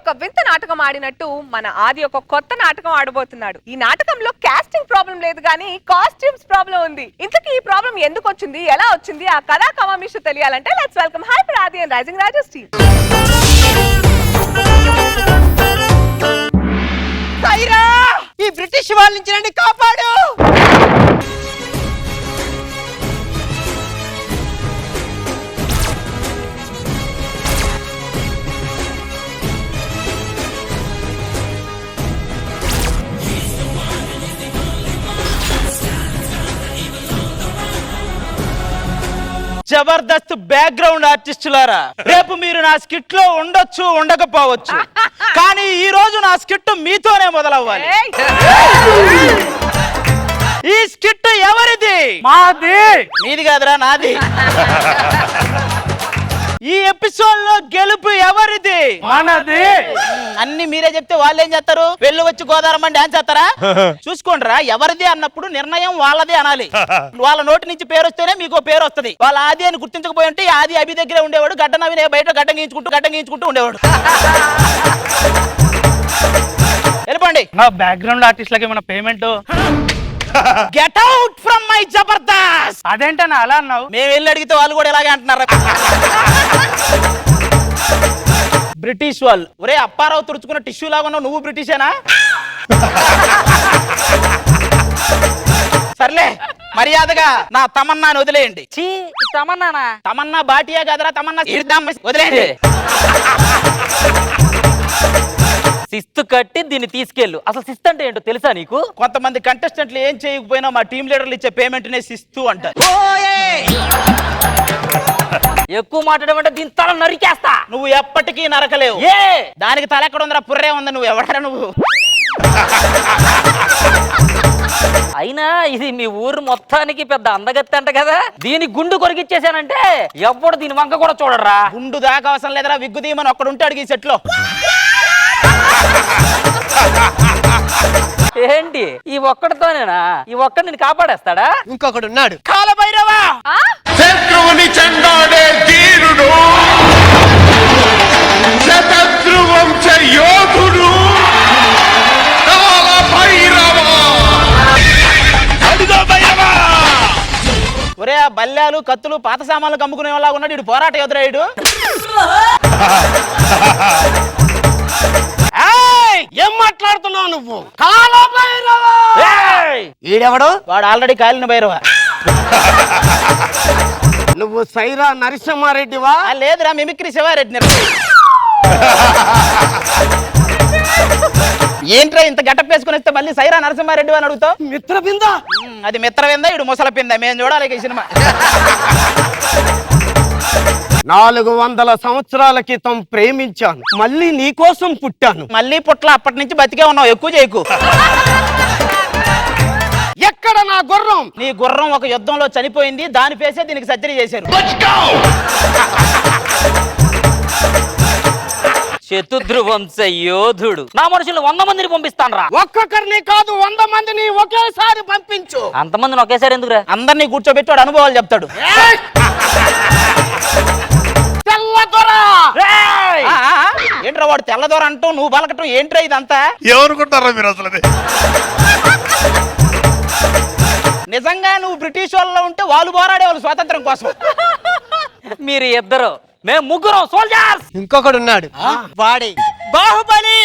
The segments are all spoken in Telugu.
ఒక వింత నాటకం ఆడినట్టు మన ఆది ఒక కొత్త నాటకం ఆడబోతున్నాడు. ఈ నాటకంలో కాస్టింగ్ ప్రాబ్లం లేదు కానీ కాస్ట్యూమ్స్ ప్రాబ్లం ఉంది. ఇంతకీ ఈ ప్రాబ్లం ఎందుకు వచ్చింది, ఎలా వచ్చింది, ఆ కథా కమామిషు తెలియాలంటే let's welcome hyper Aadi and rising Rajas team. Sye Raa, ఈ బ్రిటిష్ వాళ్ళ నుంచి నన్ను కాపాడు. జబర్దస్త్ బ్యాక్గ్రౌండ్ ఆర్టిస్టులారా, రేపు మీరు నా స్కిట్ లో ఉండొచ్చు ఉండకపోవచ్చు, కానీ ఈ రోజు నా స్కిట్ మీతోనే మొదలవ్వాలి. ఈ స్కిట్ ఎవరిది? మాది. మీది కాదురా, నాది. ఈ ఎపిసోడ్ లో గెలుపు ఎవరిది? మనది. అన్ని మీరే చెప్తే వాళ్ళు ఏం చేస్తారు? వెళ్ళి వచ్చి గోదావరమ్మని డాన్స్ చేస్తారా? చూసుకోండిరా, ఎవరిది అన్నప్పుడు నిర్ణయం వాళ్ళదే అనాలి. వాళ్ళ నోటి నుంచి పేరు వస్తేనే మీకు పేరు వస్తుంది. వాళ్ళ ఆది అని గుర్తించకపోయి ఉంటే ఆది అభి దగ్గరే ఉండేవాడు, గడ్డ నవ్వి బయట గడ్డ గీయించుకుంటూ ఉండేవాడు. వెళ్ళిపోండి. నా బ్యాక్గ్రౌండ్ ఆర్టిస్ట్లకి మన payment. Get out from my Jabardasth. అదేంటన్నా అలా అన్నావు? మేము వెళ్ళి అడిగితే వాళ్ళు కూడా ఇలాగే అంటున్నారు. బ్రిటిష్ వాళ్ళు. ఒరే అప్పారావు తుడుచుకున్న టిష్యూ లాగా ఉన్నావు, నువ్వు బ్రిటిషేనా? సర్లే, మర్యాదగా నా తమన్నాని వదిలేయండి. తమన్నానా? తమన్నా బాటియా కదరా, తమన్నా వదిలేయండి. శిస్తు కట్టి దీన్ని తీసుకెళ్ళు. అసలు శిస్తు అంటే ఏంటో తెలుసా నీకు? కొంతమంది కంటెస్టెంట్లు ఏం చేయకపోయినా మా టీం లీడర్లు ఇచ్చే పేమెంట్ నే శిస్తు అంటారు. ఎక్కువ మాట్లాడమంటే దీని తల నరికేస్తా. నువ్వు ఎప్పటికీ నరకలేవు. ఏ దానికి తల ఎక్కడ ఉందరా? పుర్రే ఉంది. నువ్వు ఎవడరా నువ్వు? అయినా ఇది మీ ఊరు మొత్తానికి పెద్ద అందగత్తి అంట కదా, దీని గుండు కొరికిచ్చేసానంటే ఎవ్వడు దీని వంక కూడా చూడరా. గుండు దాకా అవసరం లేదరా, విగ్గు తీయమని ఒక్కడు ఉంటాడు ఈ సెట్ లో. ఏంటి ఈ ఒక్కడితోనేనా? ఈ ఒక్కడు నేను కాపాడేస్తాడా? ఇంకొకడు ఉన్నాడు. కాలభైరవా, శత్రువుని చెండాడే ధీరుడు, శతద్రువంశ యోధుడు కాలభైరవా. అదిగో భైరవా. ఒరే ఆ బల్లాలు కత్తులు పాత సామాన్లు కమ్ముకునే వాళ్ళ ఉన్నాడు ఇడు. పోరాట యోధురాయుడు. ఏం మాట్లాడుతున్నావు నువ్వు? ఈడెవడు? వాడు ఆల్రెడీ కాలిన భైరవ. నువ్వు సైరా నరసింహారెడ్డివా? లేదురా, మిమిక్రీ శివారెడ్డి. ఏంట్రా ఇంత గట్టప్ వేసుకుని వస్తే మళ్ళీ సైరా నరసింహారెడ్డి అని అడుగుతావు? మిత్రబింద. అది మిత్రవింద, ఇడు ముసల పింద. మేము చూడాలి ఈ సినిమా. 400 సంవత్సరాల క్రితం ప్రేమించాను, మళ్ళీ నీకోసం పుట్టాను. మళ్ళీ పుట్ల అప్పటి నుంచి బతికే ఉన్నావు. ఎక్కువ చేయకు. ఎక్కడ నా గుర్రం? నీ గుర్రం ఒక యుద్ధంలో చనిపోయింది, దాని పేసే దీనికి సర్జరీ చేశారు. శత్రువంశ యోధుడు. నా మనుషులు 100 మందిని పంపిస్తాను రా. ఒక్కొక్కరిని కాదు, 100 మందిని ఒకేసారి పంపించు. అంతమందిని ఒకేసారి ఎందుకురా? అందరినీ కూర్చోబెట్టి వాడు అనుభవాలు చెప్తాడు. ఏంట్రా వాడు తెల్లదోర అంటూ నువ్వు బలకటం ఏంట్రా ఇదంతా? ఏమనుకుంటారా మీరు అసలు? నిజంగా నువ్వు బ్రిటిష్ వాళ్ళలో ఉంటే వాళ్ళు పోరాడేవాళ్ళు స్వాతంత్రం కోసం. మీరు ఇద్దరు, మేము ముగ్గురం సోల్జర్స్. ఇంకొకడు ఉన్నాడు. వాడి బాహుబలి.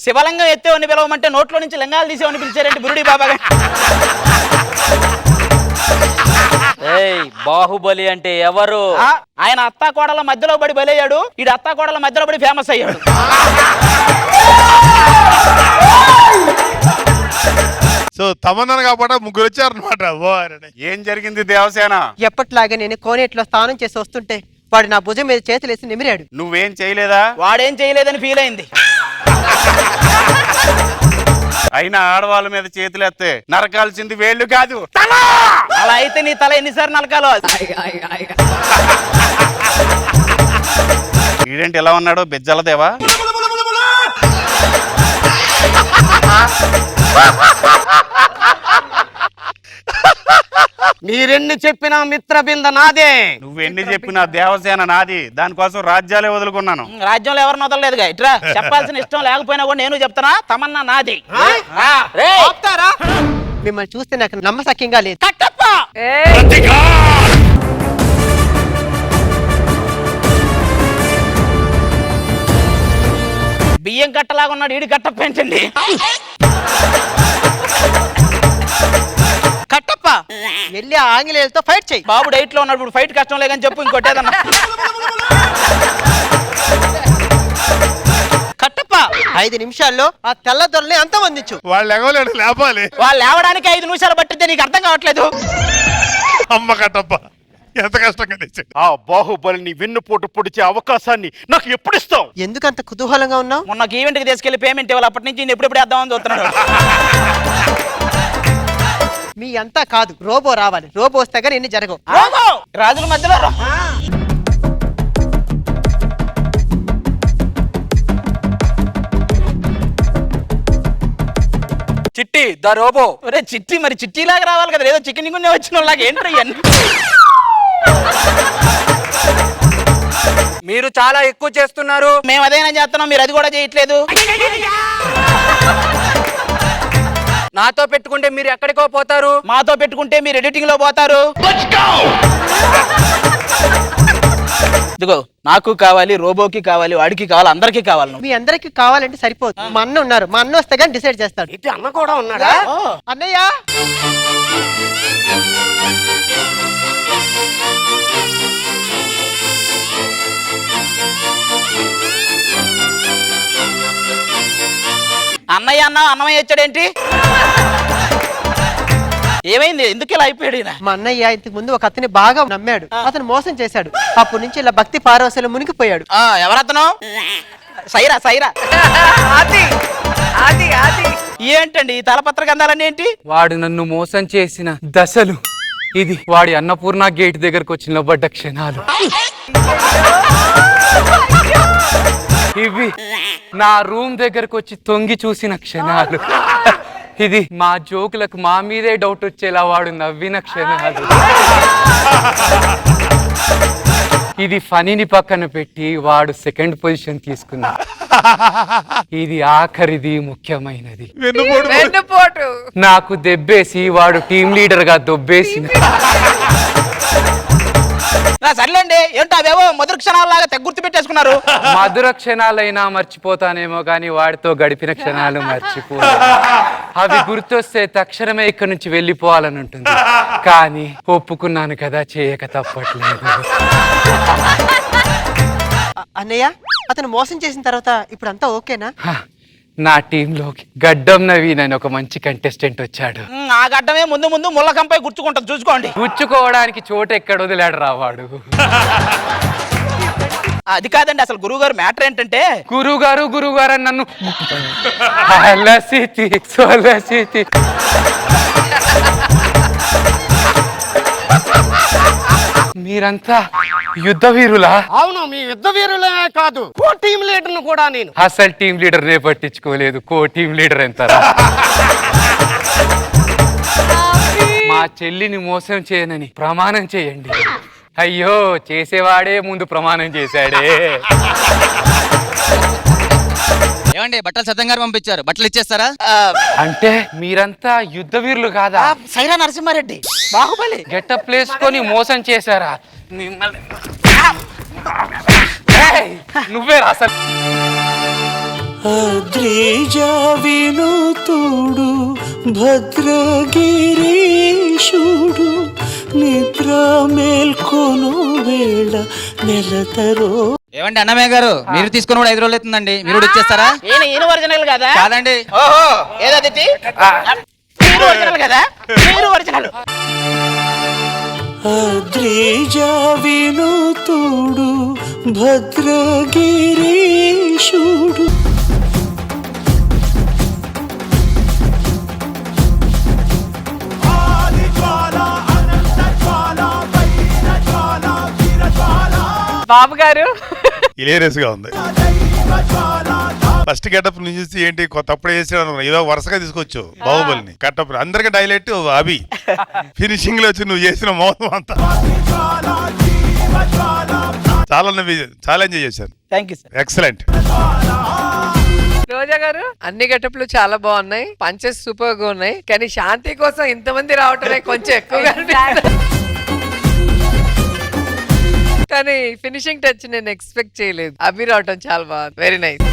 శివలింగం ఎత్తేవని పిలవమంటే నోట్లో నుంచి లింగాలు తీసేవని పిలిచారంటే బురుడి బాబా. బాహుబలి అంటే ఎవరు? ఆయన అత్తా కోడల మధ్యలో పడి బలయ్యాడు, ఈడు అత్తా కోడల మధ్యలో పడి ఫేమస్ అయ్యాడు. సో తమన్నా కాబట్టి ముగ్గురు వచ్చారనమాట. ఏం జరిగింది దేవసేన? ఎప్పట్లాగా నేను కోనేట్లో స్నానం చేసి వస్తుంటే వాడు నా భుజం మీద చేతులేసి నిమిరాడు. నువ్వేం చేయలేదా? వాడేం చేయలేదని ఫీల్ అయింది. అయినా ఆడవాళ్ళ మీద చేతులెత్తే నరకాల్సింది వేళ్ళు కాదు, అలా అయితే నీ తల ఎన్నిసార్లు నరకాలో. ఈడేంటి ఎలా ఉన్నాడు బెజ్జలదేవా? మీరెన్ని చెప్పినా మిత్రబింద నాదే. నువ్వెన్ని చెప్పినా దేవసేన నాది, దానికోసం రాజ్యాలే వదులుకున్నాను. రాజ్యంలో ఎవరిని వదలలేదుగా. ఇట్రా చెప్పాల్సిన ఇష్టం లేకపోయినా కూడా నేను చెప్తానా, తమన్నా నాది. రేయ్, ఆపుతారా? మిమ్మల్ని చూస్తే నాకు నమ్మసక్యంగా లేదు. కట్టప్ప ఏయ్, బియ్యం కట్టలాగా ఉన్నాడు, ఈడి కట్టప్ప ఏంటండి? కట్టప్ప వెళ్ళి ఆ ఆంగ్లేయులతో ఫైట్ చేయి. బాబు డైట్ లో ఉన్నప్పుడు ఫైట్ కష్టం లేదని చెప్పు, ఇంకొట్టేదన్నా. కట్టప్ప 5 నిమిషాల్లో ఆ తెల్ల దొరని అంతమందించు. వాళ్ళు ఎగవలేడు, లేపాలి. వాళ్ళు లేవడానికి 5 నిమిషాలు పట్టిందే నీకు అర్థం కావట్లేదు. అమ్మ కట్టప్ప ఎంత కష్టంగా తెచ్చాడు. ఆ బాహుబలిని వెన్నుపోటు పొడిచే అవకాశాన్ని నాకు ఎప్పుడు ఇస్తావు? ఎందుకంత కుతూహలంగా ఉన్నావు? మొన్న ఈవెంట్ కి తీసుకెళ్లి పేమెంట్ ఇవ్వాలి, అప్పటి నుంచి ఎప్పుడెప్పుడు వేద్దామని చూస్తున్నాడు. మీ అంతా కాదు, రోబో రావాలి. రోబో వస్తే కానీ ఎన్ని జరగవు. రోబో రాజుల మధ్యలో చిట్టి ద రోబో. ఒరే చిట్టి, మరి చిట్టిలాగా రావాలి కదా, ఏదో చికెన్ గుండె వచ్చిన వాళ్ళకి ఏంటో ఇవన్నీ. మీరు చాలా ఎక్కువ చేస్తున్నారు. మేము అదేనా చేస్తున్నాం, మీరు అది కూడా చేయట్లేదు. నాతో పెట్టుకుంటే మీరు ఎక్కడికో పోతారు. మాతో పెట్టుకుంటే మీరు ఎడిటింగ్ లో పోతారు. ఇదిగో నాకు కావాలి, రోబోకి కావాలి, వాడికి కావాలి, అందరికీ కావాలి. నువ్వు మీ అందరికి కావాలంటే సరిపోదు. మా అన్న ఉన్నారు, మా అన్న వస్తే కానీ డిసైడ్ చేస్తాడు. ఇటు అన్న కూడా ఉన్నాడా? అన్నయ్య అన్నయ్య అన్న అన్నమయ్య వచ్చాడేంటి? ఏమైంది, ఎందుకు ఇలా అయిపోయాడు ఈయన? మా అన్నయ్య ఇంతకు ముందు ఒక అతని బాగా నమ్మాడు, అతను మోసం చేశాడు. అప్పటి నుంచి ఇలా భక్తి పారవశలు మునిగిపోయాడు. ఎవరతను? సైరా సైరా. అది అది అది ఏంటండి ఈ తలపత్ర గంధాలన్నీ ఏంటి? వాడు నన్ను మోసం చేసిన దశలు, ఇది వాడి అన్నపూర్ణ గేట్ దగ్గరకు వచ్చి నిలబడ్డ క్షణాలు, ఇవి నా రూమ్ దగ్గరకు వచ్చి తొంగి చూసిన క్షణాలు, ఇది మా జోకులకు మా మీదే డౌట్ వచ్చేలా వాడు నవ్విన క్షణాలు, ఇది ఫనీని పక్కన పెట్టి వాడు సెకండ్ పొజిషన్ తీసుకున్నా, ఇది ఆఖరిది ముఖ్యమైనది, వెన్నుపోటు. నాకు దెబ్బేసి వాడు టీం లీడర్ గా దొబ్బేసిన. సర్లేండి, ఏంటో అవేవో మొదటి క్షణాలలాగా తెగ గుర్తు పెట్టేసుకున్నారు. మధుర క్షణాలైనా మర్చిపోతానేమో కానీ వాడితో గడిపిన క్షణాలు మర్చిపో. అవి గుర్తొస్తే తక్షణమే ఇక్కడి నుంచి వెళ్ళిపోవాలని ఉంటుంది, కానీ ఒప్పుకున్నాను కదా, చేయక తప్పట్లేదు. అన్నయ్య అతను మోసం చేసిన తర్వాత ఇప్పుడు అంతా ఓకేనా? హ, నా టీంలోకి గడ్డం నవీన్ అని ఒక మంచి కంటెస్టెంట్ వచ్చాడు. ఆ గడ్డమే ముందు ముందు ముళ్ళకంపై గుర్తుకుంటుంది, చూసుకోండి. గుచ్చుకోవడానికి చోటు ఎక్కడ వదిలాడు రావాడు. అది కాదండి, అసలు గురువు గారు మ్యాటర్ ఏంటంటే, గురుగారు అని నన్ను అలసితి సొలసితి. మీరంతా యుద్ధ వీరులా? అవును, మీ యుద్ధ వీరులే కాదు, కో టీం లీడర్ను కూడా నేను. అసలు టీం లీడర్ నే పట్టించుకోలేదు, కో టీం లీడర్ ఎంత? మా చెల్లిని మోసం చేయనని ప్రమాణం చేయండి. అయ్యో, చేసేవాడే ముందు ప్రమాణం చేశాడే. ఏమండి, బట్టలు సత్యం గారు పంపించారు, బట్టలు ఇచ్చేస్తారా? అంటే మీరంతా యుద్ధ వీరులు కాదా? సైరా నరసింహారెడ్డి బాహుబలి గెటప్ వేసుకొని మోసం చేశారా? మిమ్మల్ని ఏయ్, నువ్వే రా అసలు. అద్రిజావినుతుడు భద్రగిరీశుడు నిద్ర మేల్కొను వేళ నెలతరో. ఏమండి అన్నమయ్య గారు, మీరు తీసుకుని కూడా 5 రోజులు అవుతుందండి, మీరు కూడా ఇచ్చేస్తారా? ఈయన ఒరిజినల్ కదా? కాదండి. ఓహో, ఏదది? మీరు ఒరిజినల్ కదా? మీరు ఒరిజినల్. అద్రిజావినుతుడు భద్రగిరీశుడు. బాబు గారు ఇలేరియస్ గా ఉంది. ఫస్ట్ గెటప్ నుంచి చూసి ఏంటి తప్పుడు వేసాడు ఏదో వరుసగా తీసుకొచ్చు బాహుబలిని కట్టప్ అందరికి డైలెక్ట్ అభి ఫినిషింగ్ లో వచ్చి నువ్వు చేసిన మోసం అంతా చాలా ఎంజాయ్ చేశాను. Thank you sir. ఎక్సలెంట్. రోజా గారు అన్ని గెటప్లు చాలా బాగున్నాయి, పంచెస్ సూపర్ గా ఉన్నాయి, కానీ శాంతి కోసం ఇంతమంది రావటమే కొంచెం ఎక్కువగా అనిపిస్తుంది. కానీ ఫినిషింగ్ టచ్ నేను ఎక్స్పెక్ట్ చేయలేదు. అభి రావటం చాలా బాగుంది, వెరీ నైస్.